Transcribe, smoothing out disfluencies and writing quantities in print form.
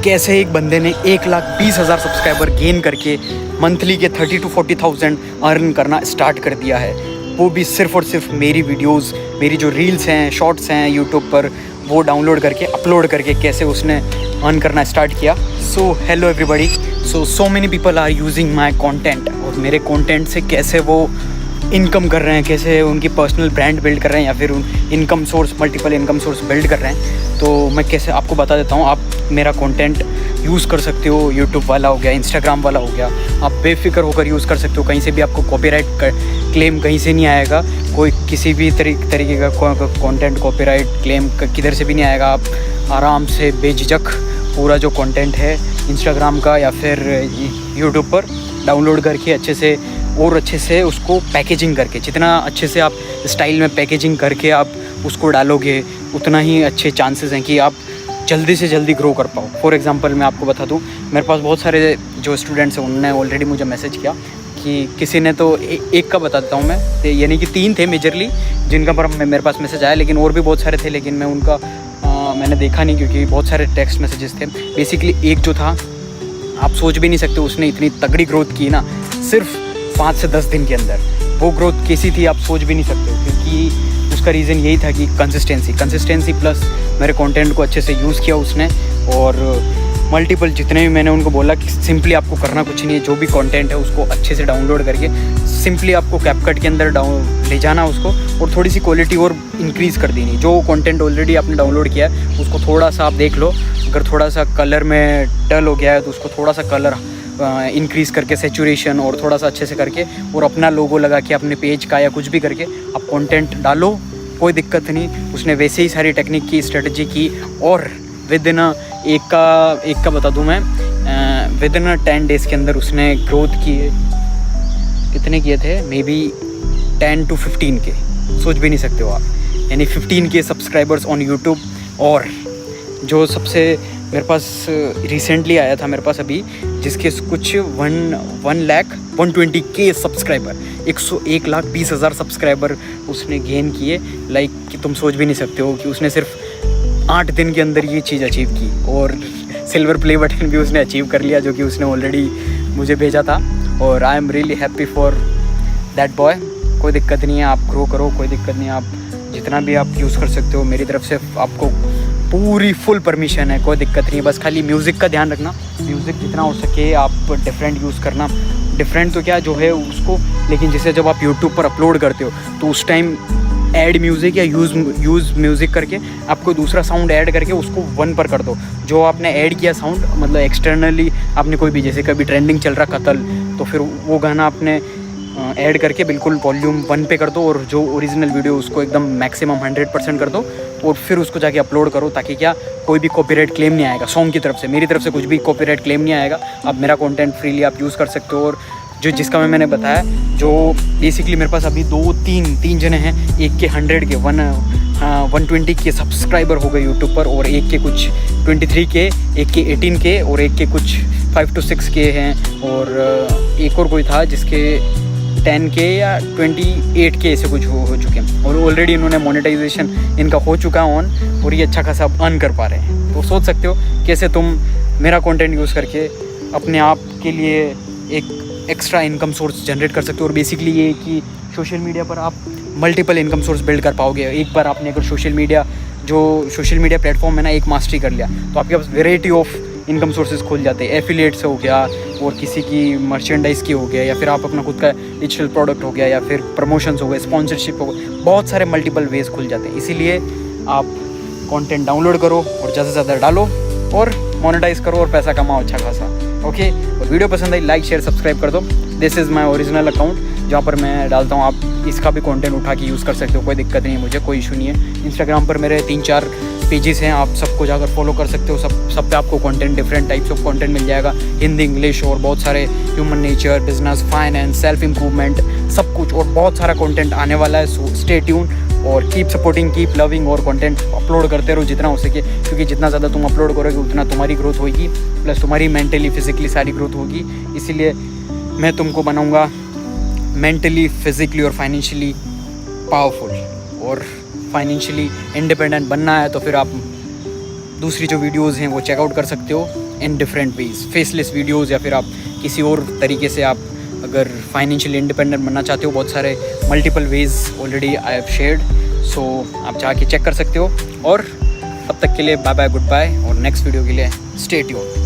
कैसे एक बंदे ने 1,20,000 सब्सक्राइबर गेन करके मंथली के 30 to 40,000 अर्न करना स्टार्ट कर दिया है, वो भी सिर्फ़ और सिर्फ मेरी वीडियोस, मेरी जो रील्स हैं, शॉर्ट्स हैं यूट्यूब पर, वो डाउनलोड करके अपलोड करके कैसे उसने अर्न करना स्टार्ट किया। So hello everybody, so many people are using my content, और मेरे कंटेंट से कैसे वो इनकम कर रहे हैं, कैसे उनकी पर्सनल ब्रांड बिल्ड कर रहे हैं, या फिर income source, multiple income source build कर रहे हैं। तो मैं कैसे आपको बता देता हूँ। आप मेरा कंटेंट यूज़ कर सकते हो, यूट्यूब वाला हो गया, इंस्टाग्राम वाला हो गया, आप बेफिक्र होकर यूज़ कर सकते हो। कहीं से भी आपको कॉपीराइट क्लेम कहीं से नहीं आएगा, कोई किसी भी तरीके का कंटेंट कॉपीराइट क्लेम किधर से भी नहीं आएगा। आप आराम से बेझिझक पूरा जो कंटेंट है इंस्टाग्राम का या फिर यूट्यूब पर डाउनलोड करके अच्छे से उसको पैकेजिंग करके, जितना अच्छे से आप स्टाइल में पैकेजिंग करके आप उसको डालोगे, उतना ही अच्छे चांसेस हैं कि आप जल्दी से जल्दी ग्रो कर पाओ। फॉर एग्जांपल मैं आपको बता दूं, मेरे पास बहुत सारे जो स्टूडेंट्स हैं उन्होंने ऑलरेडी मुझे मैसेज किया कि किसी ने तो एक का बता देता हूँ मैं, यानी कि 3 थे मेजरली जिनका पर मेरे पास मैसेज आया, लेकिन और भी बहुत सारे थे, लेकिन मैं उनका मैंने देखा नहीं क्योंकि बहुत सारे टेक्स्ट मैसेजेस थे। बेसिकली एक जो था, आप सोच भी नहीं सकते उसने इतनी तगड़ी ग्रोथ की ना सिर्फ 5 से 10 दिन के अंदर। वो ग्रोथ कैसी थी आप सोच भी नहीं सकते, क्योंकि उसका रीज़न यही था कि कंसिस्टेंसी प्लस मेरे कंटेंट को अच्छे से यूज़ किया उसने। और मल्टीपल जितने भी मैंने उनको बोला कि सिंपली आपको करना कुछ नहीं है, जो भी कंटेंट है उसको अच्छे से डाउनलोड करके सिंपली आपको कैपकट के अंदर ले जाना उसको, और थोड़ी सी क्वालिटी और इंक्रीज़ कर देनी। जो कंटेंट ऑलरेडी आपने डाउनलोड किया है उसको थोड़ा सा आप देख लो, अगर थोड़ा सा कलर में डल हो गया है तो उसको थोड़ा सा कलर इंक्रीज़ करके, सैचुरेशन और थोड़ा सा अच्छे से करके, और अपना लोगो लगा के अपने पेज का या कुछ भी करके आप कंटेंट डालो, कोई दिक्कत नहीं। उसने वैसे ही सारी टेक्निक की, स्ट्रेटजी की, और विद इन एक का बता दूं मैं, विद इन 10 डेज़ के अंदर उसने ग्रोथ किए। कितने किए थे? मे बी 10 to 15 के, सोच भी नहीं सकते हो आप, यानी 15 के सब्सक्राइबर्स ऑन यूट्यूब। और जो सबसे मेरे पास रिसेंटली आया था मेरे पास अभी, जिसके कुछ 1,20,000 के सब्सक्राइबर, 1,20,000 सब्सक्राइबर उसने गेन किए। लाइक कि तुम सोच भी नहीं सकते हो कि उसने सिर्फ 8 दिन के अंदर ये चीज़ अचीव की, और सिल्वर प्ले बटन भी उसने अचीव कर लिया, जो कि उसने ऑलरेडी मुझे भेजा था। और I am really happy for that boy. कोई दिक्कत नहीं है, आप ग्रो करो, कोई दिक्कत नहीं है, आप जितना भी आप यूज़ कर सकते हो, मेरी तरफ से आपको पूरी फुल परमिशन है, कोई दिक्कत नहीं है। बस खाली म्यूज़िक का ध्यान रखना, म्यूज़िक जितना हो सके आप डिफरेंट यूज़ करना। डिफरेंट तो क्या जो है उसको, लेकिन जैसे जब आप यूट्यूब पर अपलोड करते हो तो उस टाइम ऐड म्यूज़िक या यूज़ म्यूज़िक करके आपको दूसरा साउंड ऐड करके उसको 1 पर कर दो। जो आपने ऐड किया साउंड, मतलब एक्सटर्नली आपने कोई भी, जैसे कभी ट्रेंडिंग चल रहा कतल, तो फिर वो गाना आपने ऐड करके बिल्कुल वॉल्यूम 1 पे कर दो, और जो ओरिजिनल वीडियो उसको एकदम मैक्सिमम 100% कर दो, और फिर उसको जाके अपलोड करो, ताकि क्या कोई भी कॉपीराइट क्लेम नहीं आएगा सॉन्ग की तरफ से, मेरी तरफ से कुछ भी कॉपीराइट क्लेम नहीं आएगा। आप मेरा कंटेंट फ्रीली आप यूज़ कर सकते हो। और जो जिसका मैंने बताया, जो बेसिकली मेरे पास अभी 2-3 जने हैं, एक के 100 के 120 के सब्सक्राइबर हो गए यूट्यूब पर, और एक के कुछ 23 के, एक के 18 के, और एक के कुछ 5 to 6 के हैं, और एक और कोई था जिसके 10 के या 28 के ऐसे कुछ हो चुके हैं। और ऑलरेडी इन्होंने मोनेटाइजेशन इनका हो चुका है ऑन, और ये अच्छा खासा अर्न कर पा रहे हैं। तो सोच सकते हो कैसे तुम मेरा कंटेंट यूज़ करके अपने आप के लिए एक एक्स्ट्रा इनकम सोर्स जनरेट कर सकते हो। और बेसिकली ये कि सोशल मीडिया पर आप मल्टीपल इनकम सोर्स बिल्ड कर पाओगे। एक बार आपने अगर सोशल मीडिया प्लेटफॉर्म है ना, एक मास्टरी कर लिया, तो आपके पास वेराइटी ऑफ इनकम सोर्सेज खुल जाते हैं। एफिलिएट्स हो गया, और किसी की मर्चेंडाइज़ की हो गया, या फिर आप अपना खुद का डिजिटल प्रोडक्ट हो गया, या फिर प्रमोशंस हो गए, स्पॉन्सरशिप हो गए, बहुत सारे मल्टीपल वेज खुल जाते हैं। इसीलिए आप कंटेंट डाउनलोड करो और ज़्यादा से ज़्यादा डालो और मोनेटाइज़ करो और पैसा कमाओ अच्छा खासा। ओके, और वीडियो पसंद आई लाइक शेयर सब्सक्राइब कर दो। This is my original account जहाँ पर मैं डालता हूँ, आप इसका भी कंटेंट उठा के यूज़ कर सकते हो, कोई दिक्कत नहीं है, मुझे कोई इशू नहीं है। इंस्टाग्राम पर मेरे 3-4 पेजेस हैं, आप सबको जाकर फॉलो कर सकते हो। सब पे आपको content, different types of content मिल जाएगा, हिंदी, इंग्लिश, और बहुत सारे human nature, business, finance, self improvement, सब कुछ, और बहुत सारा कंटेंट आने वाला है। सो स्टे ट्यून और कीप सपोर्टिंग, कीप लविंग, और कंटेंट अपलोड करते रहो जितना हो सके, क्योंकि जितना ज़्यादा तुम अपलोड करोगे उतना तुम्हारी ग्रोथ होगी, प्लस तुम्हारी मेंटली फिजिकली सारी ग्रोथ होगी। इसीलिए मैं तुमको बनाऊँगा मेंटली, फिजिकली और फाइनेंशियली पावरफुल, और फाइनेंशियली इंडिपेंडेंट बनना है तो फिर आप दूसरी जो वीडियोज़ हैं वो चेकआउट कर सकते हो। In different ways, faceless videos, या फिर आप किसी और तरीके से आप अगर फाइनेंशियली इंडिपेंडेंट बनना चाहते हो, बहुत सारे multiple ways already I have shared, so आप जाके चेक कर सकते हो। और तब तक के लिए बाय बाय, गुड बाय, और नेक्स्ट वीडियो के लिए स्टे ट्यून्ड।